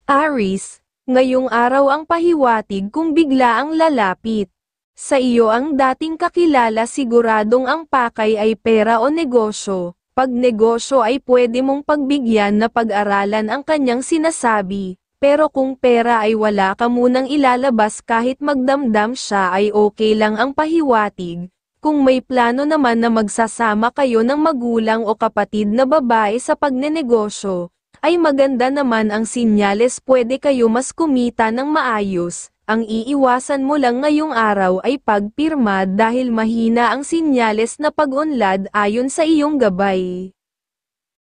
Aries, ngayong araw ang pahiwatig kung bigla ang lalapit. Sa iyo ang dating kakilala siguradong ang pakay ay pera o negosyo. Pag negosyo ay pwede mong pagbigyan na pag-aralan ang kanyang sinasabi. Pero kung pera ay wala ka munang ilalabas kahit magdamdam siya ay okay lang ang pahiwatig. Kung may plano naman na magsasama kayo ng magulang o kapatid na babae sa pagnenegosyo, ay maganda naman ang sinyales pwede kayo mas kumita ng maayos. Ang iiwasan mo lang ngayong araw ay pagpirma dahil mahina ang sinyales na pag-unlad ayon sa iyong gabay.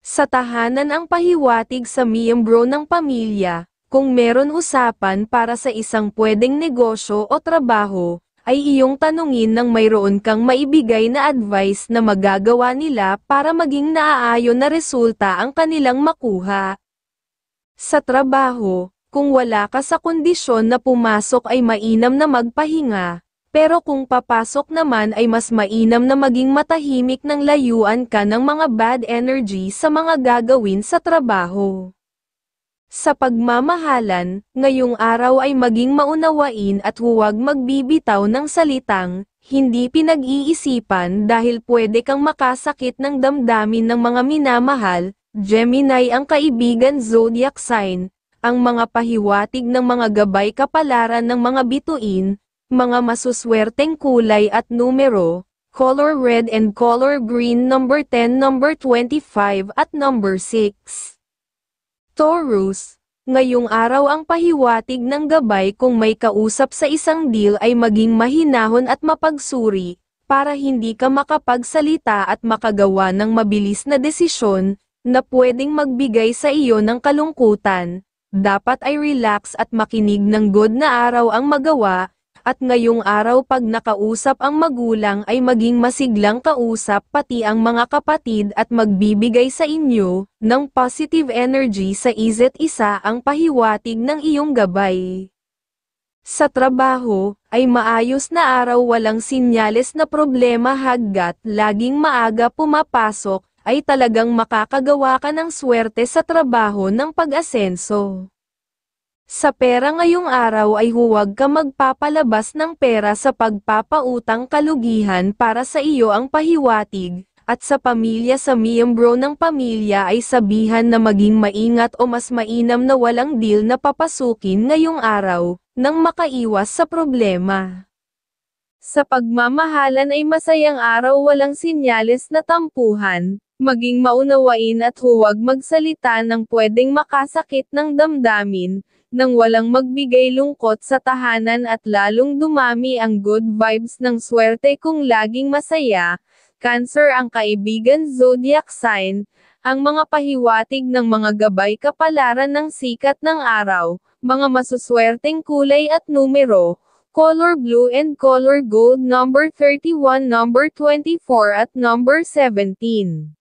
Sa tahanan ang pahiwatig sa miyembro ng pamilya, kung meron usapan para sa isang pwedeng negosyo o trabaho, ay iyong tanungin nang mayroon kang maibigay na advice na magagawa nila para maging naaayon na resulta ang kanilang makuha. Sa trabaho, kung wala ka sa kondisyon na pumasok ay mainam na magpahinga, pero kung papasok naman ay mas mainam na maging matahimik nang layuan ka ng mga bad energy sa mga gagawin sa trabaho. Sa pagmamahalan, ngayong araw ay maging maunawain at huwag magbibitaw ng salitang hindi pinag-iisipan dahil pwede kang makasakit ng damdamin ng mga minamahal. Gemini ang kaibigan zodiac sign. Ang mga pahiwatig ng mga gabay kapalaran ng mga bituin, mga masuswerteng kulay at numero, color red and color green number 10, number 25 at number 6. Taurus, ngayong araw ang pahiwatig ng gabay kung may kausap sa isang deal ay maging mahinahon at mapagsuri, para hindi ka makapagsalita at makagawa ng mabilis na desisyon, na pwedeng magbigay sa iyo ng kalungkutan. Dapat ay relax at makinig ng good na araw ang magawa, at ngayong araw pag nakausap ang magulang ay maging masiglang kausap pati ang mga kapatid at magbibigay sa inyo ng positive energy sa isa't isa ang pahiwatig ng iyong gabay. Sa trabaho, ay maayos na araw walang sinyales na problema hanggat laging maaga pumapasok, ay talagang makakagawa ka ng swerte sa trabaho ng pag-asenso. Sa pera ngayong araw ay huwag ka magpapalabas ng pera sa pagpapautang kalugihan para sa iyo ang pahiwatig, at sa pamilya sa miyembro ng pamilya ay sabihan na maging maingat o mas mainam na walang deal na papasukin ngayong araw, nang makaiwas sa problema. Sa pagmamahalan ay masayang araw walang sinyales na tampuhan. Maging maunawain at huwag magsalita ng pwedeng makasakit ng damdamin, nang walang magbigay lungkot sa tahanan at lalong dumami ang good vibes ng swerte kung laging masaya. Cancer ang kaibigan zodiac sign, ang mga pahiwatig ng mga gabay kapalaran ng sikat ng araw, mga masuswerteng kulay at numero, color blue and color gold number 31, number 24 at number 17.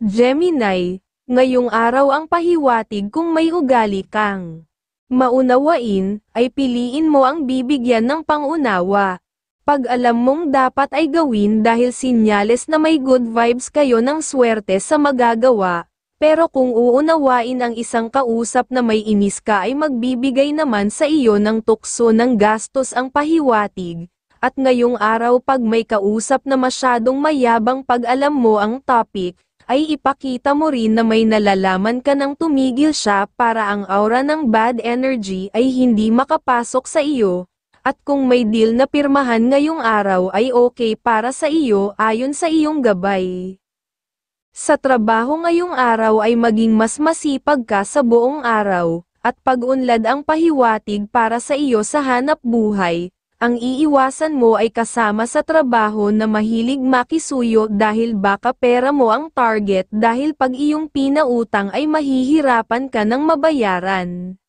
Gemini, ngayong araw ang pahiwatig kung may ugali kang maunawain, ay piliin mo ang bibigyan ng pangunawa. Pag alam mong dapat ay gawin dahil sinyales na may good vibes kayo ng swerte sa magagawa, pero kung uunawain ang isang kausap na may inis ka ay magbibigay naman sa iyo ng tukso ng gastos ang pahiwatig. At ngayong araw pag may kausap na masyadong mayabang pag alam mo ang topic, ay ipakita mo rin na may nalalaman ka nang tumigil siya para ang aura ng bad energy ay hindi makapasok sa iyo, at kung may deal na pirmahan ngayong araw ay okay para sa iyo ayon sa iyong gabay. Sa trabaho ngayong araw ay maging mas masipag ka sa buong araw, at pag-unlad ang pahiwatig para sa iyo sa hanap buhay. Ang iiwasan mo ay kasama sa trabaho na mahilig makisuyo dahil baka pera mo ang target dahil pag iyong pinautang ay mahihirapan ka ng mabayaran.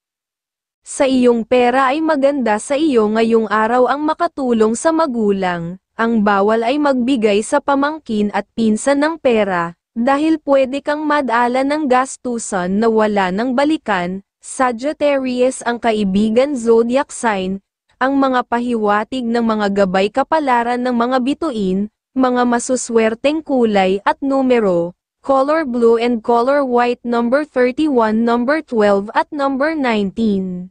Sa iyong pera ay maganda sa iyo ngayong araw ang makatulong sa magulang, ang bawal ay magbigay sa pamangkin at pinsan ng pera, dahil pwede kang madala ng gastusan na wala ng balikan. Sagittarius ang kaibigan zodiac sign, ang mga pahiwatig ng mga gabay kapalaran ng mga bituin, mga masuswerteng kulay at numero, color blue and color white number 31, number 12 at number 19.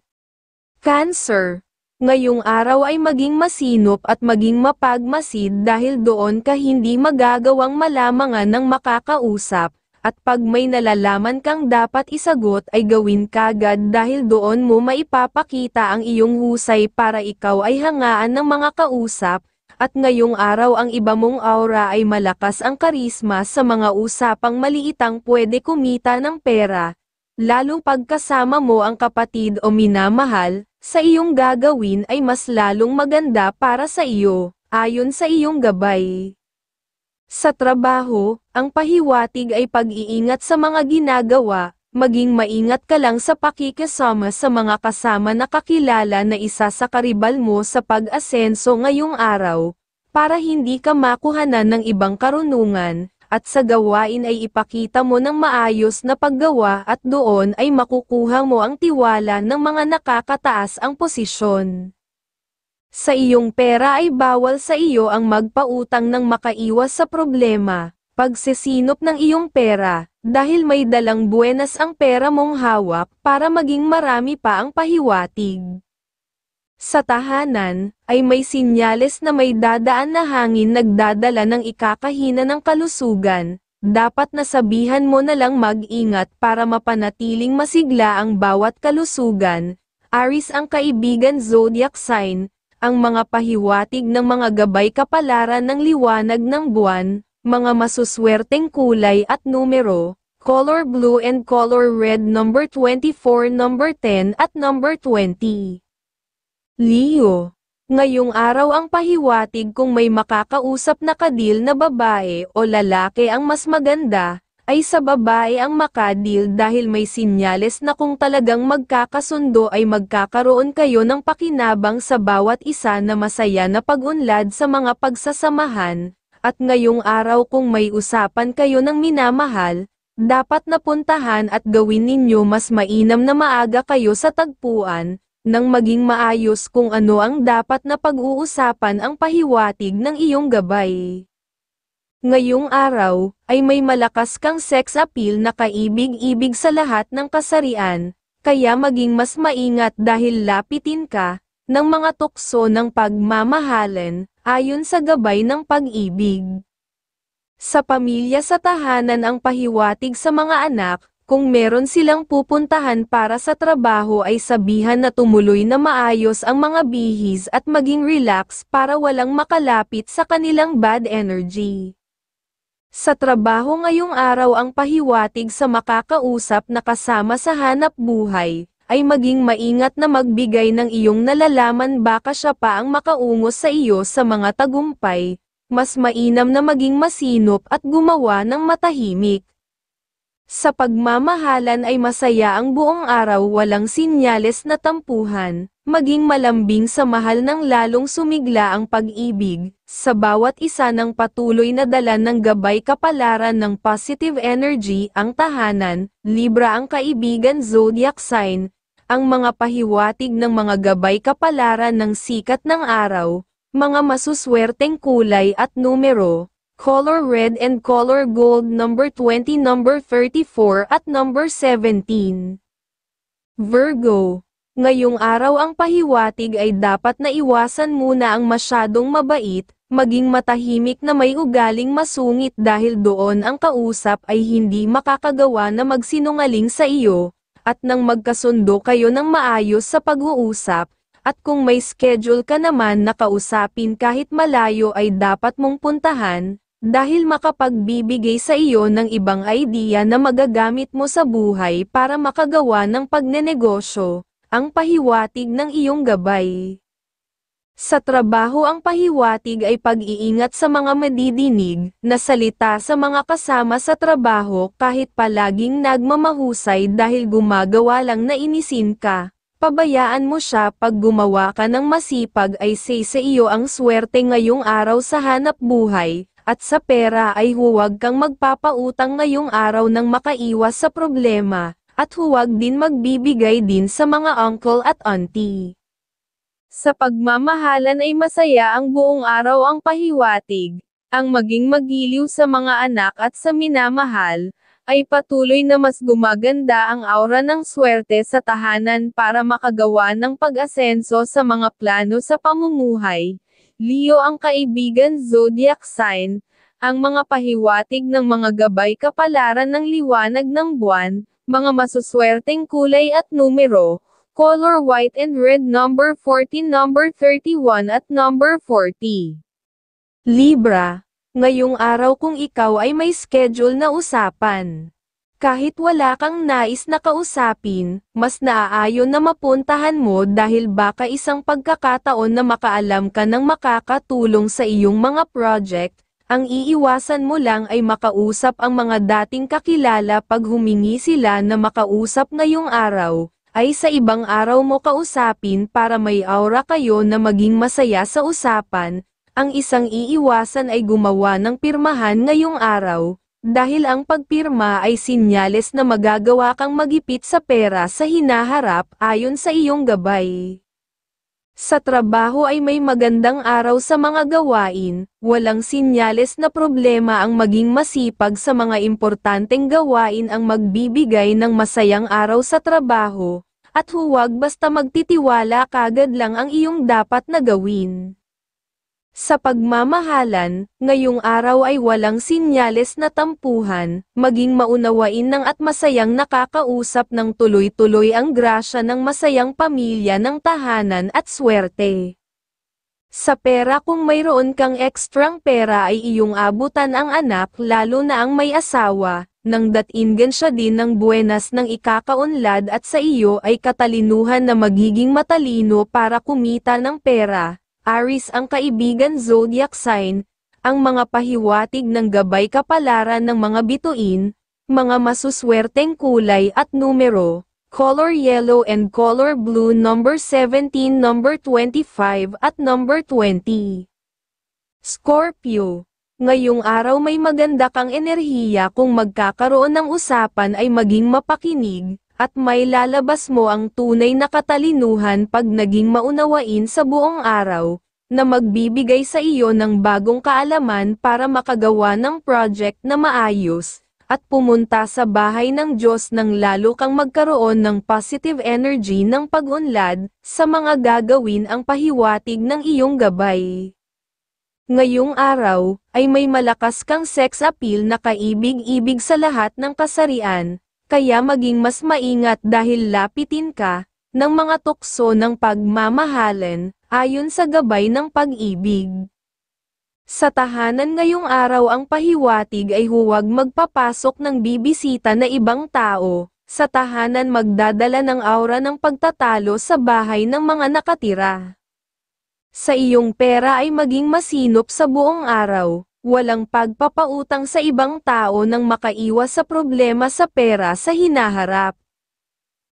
Cancer. Ngayong araw ay maging masinop at maging mapagmasid dahil doon ka hindi magagawang malamangan ng makakausap, at pag may nalalaman kang dapat isagot ay gawin kagad dahil doon mo maipapakita ang iyong husay para ikaw ay hangaan ng mga kausap, at ngayong araw ang iba mong aura ay malakas ang karisma sa mga usapang maliitang pwede kumita ng pera, lalo pagkasama mo ang kapatid o minamahal. Sa iyong gagawin ay mas lalong maganda para sa iyo, ayon sa iyong gabay. Sa trabaho, ang pahiwatig ay pag-iingat sa mga ginagawa, maging maingat ka lang sa pakikisama sa mga kasama na kakilala na isa sa karibal mo sa pag-asenso ngayong araw, para hindi ka makuhanan ng ibang karunungan, at sa gawain ay ipakita mo ng maayos na paggawa at doon ay makukuha mo ang tiwala ng mga nakakataas ang posisyon. Sa iyong pera ay bawal sa iyo ang magpautang ng makaiwas sa problema, pagsisinop ng iyong pera, dahil may dalang buenas ang pera mong hawak para maging marami pa ang pahiwatig. Sa tahanan, ay may sinyales na may dadaan na hangin nagdadala ng ikakahina ng kalusugan, dapat nasabihan mo na lang mag-ingat para mapanatiling masigla ang bawat kalusugan. Aries ang kaibigan zodiac sign, ang mga pahiwatig ng mga gabay kapalaran ng liwanag ng buwan, mga masuswerteng kulay at numero, color blue and color red number 24, number 10 at number 20. Leo. Ngayong araw ang pahiwatig kung may makakausap na kadil na babae o lalaki ang mas maganda, ay sa babae ang makadil dahil may sinyales na kung talagang magkakasundo ay magkakaroon kayo ng pakinabang sa bawat isa na masaya na pag-unlad sa mga pagsasamahan, at ngayong araw kung may usapan kayo ng minamahal, dapat napuntahan at gawin ninyo mas mainam na maaga kayo sa tagpuan, nang maging maayos kung ano ang dapat na pag-uusapan ang pahiwatig ng iyong gabay. Ngayong araw, ay may malakas kang sex appeal na kaibig-ibig sa lahat ng kasarian, kaya maging mas maingat dahil lapitin ka, ng mga tukso ng pagmamahalan, ayon sa gabay ng pag-ibig. Sa pamilya sa tahanan ang pahiwatig sa mga anak, kung meron silang pupuntahan para sa trabaho ay sabihan na tumuloy na maayos ang mga bihis at maging relax para walang makalapit sa kanilang bad energy. Sa trabaho ngayong araw ang pahiwatig sa makakausap na kasama sa hanap buhay, ay maging maingat na magbigay ng iyong nalalaman baka siya pa ang makaungos sa iyo sa mga tagumpay, mas mainam na maging masinop at gumawa ng matahimik. Sa pagmamahalan ay masaya ang buong araw walang sinyales na tampuhan, maging malambing sa mahal ng lalong sumigla ang pag-ibig, sa bawat isa ng patuloy na dala ng gabay kapalaran ng positive energy ang tahanan, Libra ang kaibigan zodiac sign, ang mga pahiwatig ng mga gabay kapalaran ng sikat ng araw, mga masuswerteng kulay at numero, color red and color gold number 20, number 34 at number 17. Virgo. Ngayong araw ang pahiwatig ay dapat na iwasan muna ang masyadong mabait, maging matahimik na may ugaling masungit dahil doon ang kausap ay hindi makakagawa na magsinungaling sa iyo, at nang magkasundo kayo ng maayos sa pag-uusap, at kung may schedule ka naman na kausapin kahit malayo ay dapat mong puntahan, dahil makapagbibigay sa iyo ng ibang idea na magagamit mo sa buhay para makagawa ng pagnenegosyo, ang pahiwatig ng iyong gabay. Sa trabaho ang pahiwatig ay pag-iingat sa mga madidinig na salita sa mga kasama sa trabaho kahit palaging nagmamahusay dahil gumagawa lang na inisin ka. Pabayaan mo siya pag gumawa ka ng masipag ay sa iyo ang swerte ngayong araw sa hanap buhay. At sa pera ay huwag kang magpapautang ngayong araw nang makaiwas sa problema, at huwag din magbibigay din sa mga uncle at auntie. Sa pagmamahalan ay masaya ang buong araw ang pahiwatig. ang maging magiliw sa mga anak at sa minamahal, ay patuloy na mas gumaganda ang aura ng swerte sa tahanan para makagawa ng pag-asenso sa mga plano sa pamumuhay. Leo ang kaibigan zodiac sign, ang mga pahiwatig ng mga gabay kapalaran ng liwanag ng buwan, mga masuswerteng kulay at numero, color white and red number 14, number 31 at number 40. Libra, ngayong araw kung ikaw ay may schedule na usapan. Kahit wala kang nais na kausapin, mas naaayon na mapuntahan mo dahil baka isang pagkakataon na makaalam ka ng makakatulong sa iyong mga project, ang iiwasan mo lang ay makausap ang mga dating kakilala pag humingi sila na makausap ngayong araw, ay sa ibang araw mo kausapin para may aura kayo na maging masaya sa usapan. Ang isang iiwasan ay gumawa ng pirmahan ngayong araw, dahil ang pagpirma ay sinyales na magagawa kang magipit sa pera sa hinaharap ayon sa iyong gabay. Sa trabaho ay may magandang araw sa mga gawain, walang sinyales na problema ang maging masipag sa mga importanteng gawain ang magbibigay ng masayang araw sa trabaho, at huwag basta magtitiwala kagad lang ang iyong dapat na gawin. Sa pagmamahalan, ngayong araw ay walang sinyales na tampuhan, maging maunawain ng at masayang nakakausap ng tuloy-tuloy ang grasya ng masayang pamilya ng tahanan at swerte. Sa pera kung mayroon kang ekstrang pera ay iyong abutan ang anak lalo na ang may asawa, nang datingan siya din ng buenas ng ikakaunlad at sa iyo ay katalinuhan na magiging matalino para kumita ng pera. Aries ang kaibigan zodiac sign, ang mga pahiwatig ng gabay kapalaran ng mga bituin, mga masuswerteng kulay at numero, color yellow and color blue number 17, number 25 at number 20. Scorpio, ngayong araw may maganda kang enerhiya kung magkakaroon ng usapan ay maging mapakinig, at may lalabas mo ang tunay na katalinuhan pag naging maunawain sa buong araw, na magbibigay sa iyo ng bagong kaalaman para makagawa ng project na maayos, at pumunta sa bahay ng Diyos nang lalo kang magkaroon ng positive energy ng pag-unlad, sa mga gagawin ang pahiwatig ng iyong gabay. Ngayong araw, ay may malakas kang sex appeal na kaibig-ibig sa lahat ng kasarian, kaya maging mas maingat dahil lapitin ka ng mga tukso ng pagmamahalan, ayon sa gabay ng pag-ibig. Sa tahanan ngayong araw ang pahiwatig ay huwag magpapasok ng bibisita na ibang tao, sa tahanan magdadala ng aura ng pagtatalo sa bahay ng mga nakatira. Sa iyong pera ay maging masinop sa buong araw, walang pagpapautang sa ibang tao nang makaiwas sa problema sa pera sa hinaharap.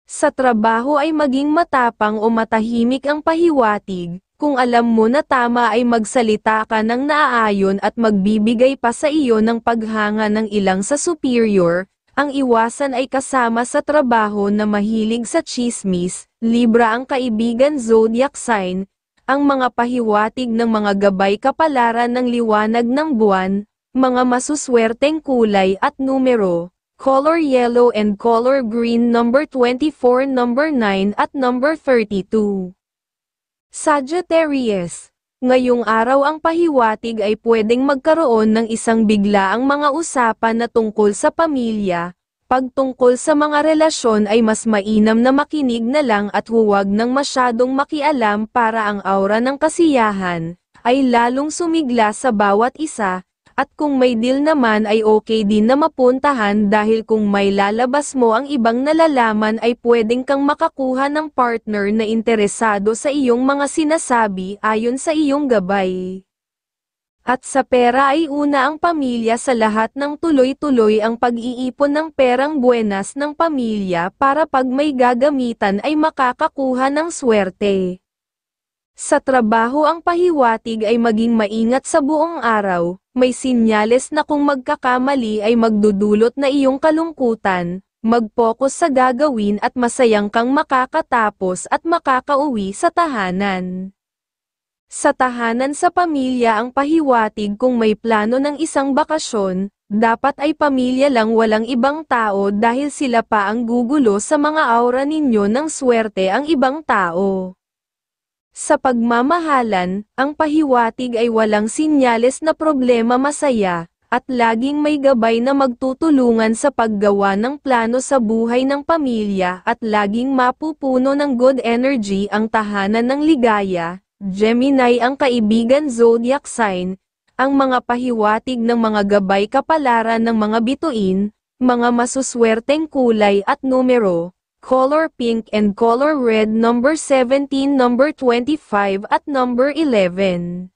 Sa trabaho ay maging matapang o matahimik ang pahiwatig, kung alam mo na tama ay magsalita ka ng naaayon at magbibigay pa sa iyo ng paghanga ng ilang sa superior, ang iwasan ay kasama sa trabaho na mahilig sa chismis. Libra ang kaibigan zodiac sign, ang mga pahiwatig ng mga gabay kapalaran ng liwanag ng buwan, mga masuswerteng kulay at numero, color yellow and color green number 24, number 9 at number 32. Sagittarius, ngayong araw ang pahiwatig ay pwedeng magkaroon ng isang biglaang mga usapan na tungkol sa pamilya. Pagtungkol sa mga relasyon ay mas mainam na makinig na lang at huwag nang masyadong makialam para ang aura ng kasiyahan ay lalong sumigla sa bawat isa, at kung may deal naman ay okay din na mapuntahan dahil kung may lalabas mo ang ibang nalalaman ay pwedeng kang makakuha ng partner na interesado sa iyong mga sinasabi ayon sa iyong gabay. At sa pera ay una ang pamilya sa lahat ng tuloy-tuloy ang pag-iipon ng perang buenas ng pamilya para pag may gagamitan ay makakakuha ng swerte. Sa trabaho ang pahiwatig ay maging maingat sa buong araw, may sinyales na kung magkakamali ay magdudulot na iyong kalungkutan, mag-focus sa gagawin at masayang kang makakatapos at makakauwi sa tahanan. Sa tahanan sa pamilya ang pahiwatig kung may plano ng isang bakasyon, dapat ay pamilya lang walang ibang tao dahil sila pa ang gugulo sa mga aura ninyo ng swerte ang ibang tao. Sa pagmamahalan, ang pahiwatig ay walang sinyales na problema masaya, at laging may gabay na magtutulungan sa paggawa ng plano sa buhay ng pamilya at laging mapupuno ng good energy ang tahanan ng ligaya. Gemini ang kaibigan zodiac sign, ang mga pahiwatig ng mga gabay kapalaran ng mga bituin, mga masuswerteng kulay at numero, color pink and color red number 17, number 25 at number 11.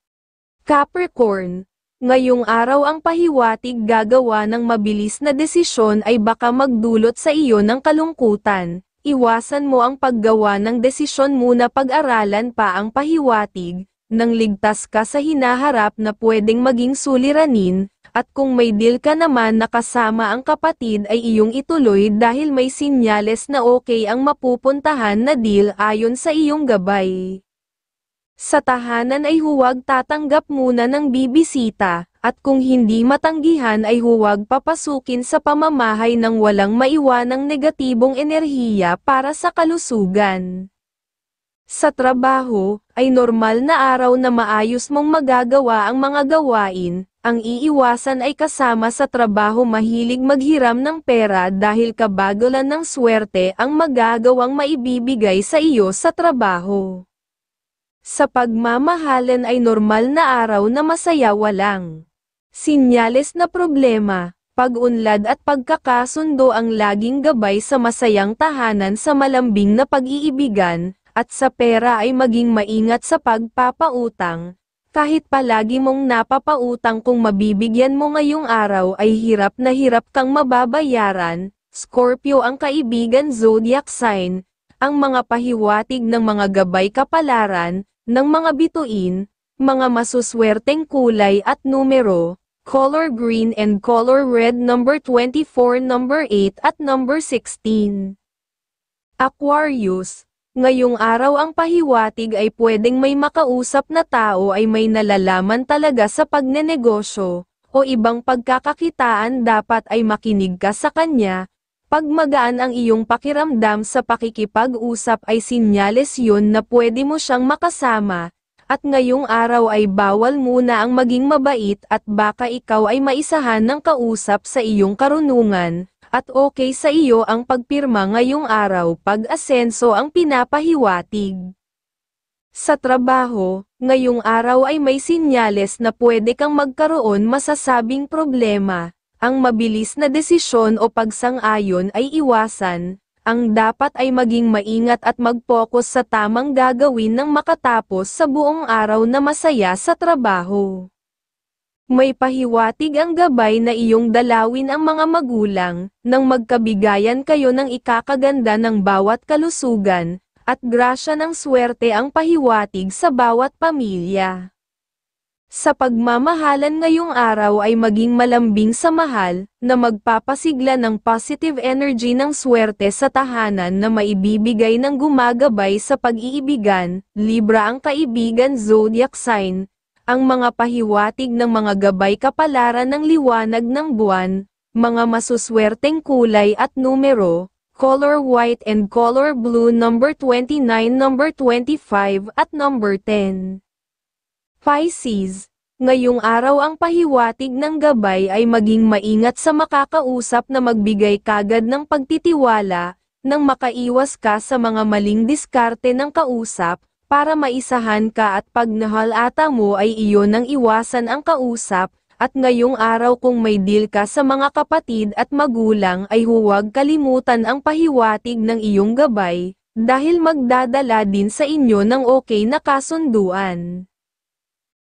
Capricorn, ngayong araw ang pahiwatig gagawa ng mabilis na desisyon ay baka magdulot sa iyo ng kalungkutan. Iwasan mo ang paggawa ng desisyon muna pag-aralan pa ang pahiwatig, nang ligtas ka sa hinaharap na pwedeng maging suliranin, at kung may deal ka naman na kasama ang kapatid ay iyong ituloy dahil may sinyales na okay ang mapupuntahan na deal ayon sa iyong gabay. Sa tahanan ay huwag tatanggap muna ng bibisita, at kung hindi matanggihan ay huwag papasukin sa pamamahay ng walang maiwanang negatibong enerhiya para sa kalusugan. Sa trabaho, ay normal na araw na maayos mong magagawa ang mga gawain, ang iiwasan ay kasama sa trabaho mahilig maghiram ng pera dahil kabagulan ng swerte ang magagawang maibibigay sa iyo sa trabaho. Sa pagmamahalan ay normal na araw na masaya walang sinyales na problema, pag-unlad at pagkakasundo ang laging gabay sa masayang tahanan sa malambing na pag-iibigan, at sa pera ay maging maingat sa pagpapautang, kahit palagi mong napapautang kung mabibigyan mo ngayong araw ay hirap na hirap kang mababayaran. Scorpio ang kaibigan zodiac sign, ang mga pahiwatig ng mga gabay kapalaran, ng mga bituin, mga masuswerteng kulay at numero, color green and color red number 24, number 8 at number 16. Aquarius, ngayong araw ang pahiwatig ay pwedeng may makausap na tao ay may nalalaman talaga sa pagnenegosyo, o ibang pagkakakitaan dapat ay makinig ka sa kanya. Pag magaan ang iyong pakiramdam sa pakikipag-usap ay sinyales yun na pwede mo siyang makasama. At ngayong araw ay bawal muna ang maging mabait at baka ikaw ay maisahan ng kausap sa iyong karunungan, at okay sa iyo ang pagpirma ngayong araw pag asenso ang pinapahiwatig. Sa trabaho, ngayong araw ay may sinyales na pwede kang magkaroon masasabing problema, ang mabilis na desisyon o pagsang-ayon ay iwasan. Ang dapat ay maging maingat at mag-focus sa tamang gagawin nang makatapos sa buong araw na masaya sa trabaho. May pahiwatig ang gabay na iyong dalawin ang mga magulang, nang magkabigayan kayo ng ikakaganda ng bawat kalusugan, at grasya ng swerte ang pahiwatig sa bawat pamilya. Sa pagmamahalan ngayong araw ay maging malambing sa mahal, na magpapasigla ng positive energy ng swerte sa tahanan na maibibigay ng gumagabay sa pag-iibigan. Libra ang kaibigan zodiac sign, ang mga pahiwatig ng mga gabay kapalaran ng liwanag ng buwan, mga masuswerteng kulay at numero, color white and color blue number 29, number 25 at number 10. Pisces, ngayong araw ang pahiwatig ng gabay ay maging maingat sa makakausap na magbigay kagad ng pagtitiwala, nang makaiwas ka sa mga maling diskarte ng kausap, para maisahan ka at pag nahalata mo ay iyon ang iwasan ang kausap, at ngayong araw kung may deal ka sa mga kapatid at magulang ay huwag kalimutan ang pahiwatig ng iyong gabay, dahil magdadala din sa inyo ng okay na kasunduan.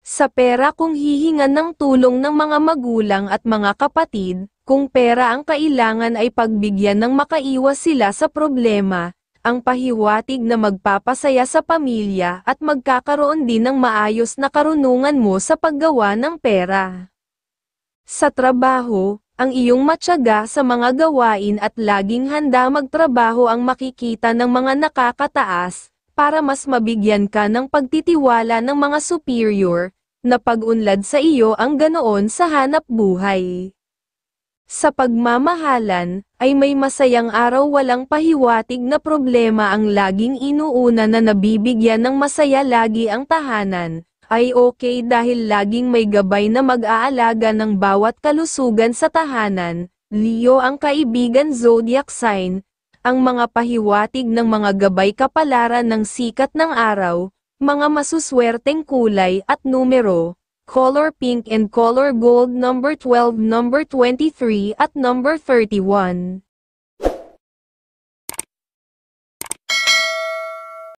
Sa pera kung hihingan ng tulong ng mga magulang at mga kapatid, kung pera ang kailangan ay pagbigyan ng makaiwas sila sa problema, ang pahiwatig na magpapasaya sa pamilya at magkakaroon din ng maayos na karunungan mo sa paggawa ng pera. Sa trabaho, ang iyong matyaga sa mga gawain at laging handa magtrabaho ang makikita ng mga nakakataas, para mas mabigyan ka ng pagtitiwala ng mga superior, na pag-unlad sa iyo ang ganoon sa hanap buhay. Sa pagmamahalan, ay may masayang araw walang pahiwatig na problema ang laging inuuna na nabibigyan ng masaya lagi ang tahanan, ay okay dahil laging may gabay na mag-aalaga ng bawat kalusugan sa tahanan. Leo ang kaibigan zodiac sign, ang mga pahiwatig ng mga gabay kapalaran ng sikat ng araw, mga masuswerteng kulay at numero, color pink and color gold number 12, number 23 at number 31.